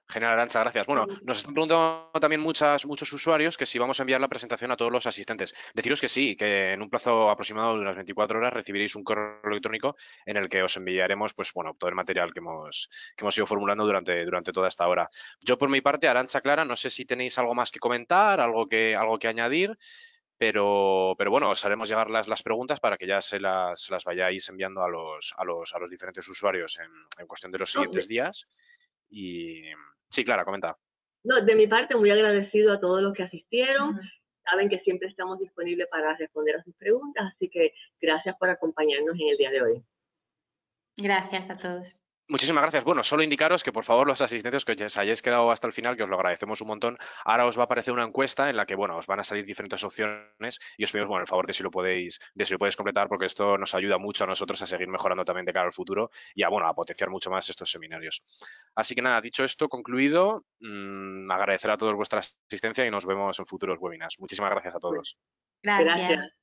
Genial, Arantxa, gracias. Bueno, nos están preguntando también muchos usuarios que si vamos a enviar la presentación a todos los asistentes. Deciros que sí, que en un plazo aproximado de unas 24 horas recibiréis un correo electrónico en el que os enviaremos, pues bueno, todo el material que hemos ido formulando durante toda esta hora. Yo por mi parte, Arantxa, Clara, no sé si tenéis algo más que comentar, algo que añadir. Pero bueno, os haremos llegar las preguntas para que ya se las vayáis enviando a los diferentes usuarios en cuestión de los siguientes días. Y sí, Clara, comenta. No, de mi parte, muy agradecido a todos los que asistieron. Saben que siempre estamos disponibles para responder a sus preguntas, así que gracias por acompañarnos en el día de hoy. Gracias a todos. Muchísimas gracias. Bueno, solo indicaros que por favor los asistentes que os hayáis quedado hasta el final, que os lo agradecemos un montón. Ahora os va a aparecer una encuesta en la que, bueno, os van a salir diferentes opciones y os pedimos, bueno, el favor de si lo podéis completar porque esto nos ayuda mucho a nosotros a seguir mejorando también de cara al futuro y a, bueno, a potenciar mucho más estos seminarios. Así que nada, dicho esto, concluido, agradecer a todos vuestra asistencia y nos vemos en futuros webinars. Muchísimas gracias a todos. Gracias.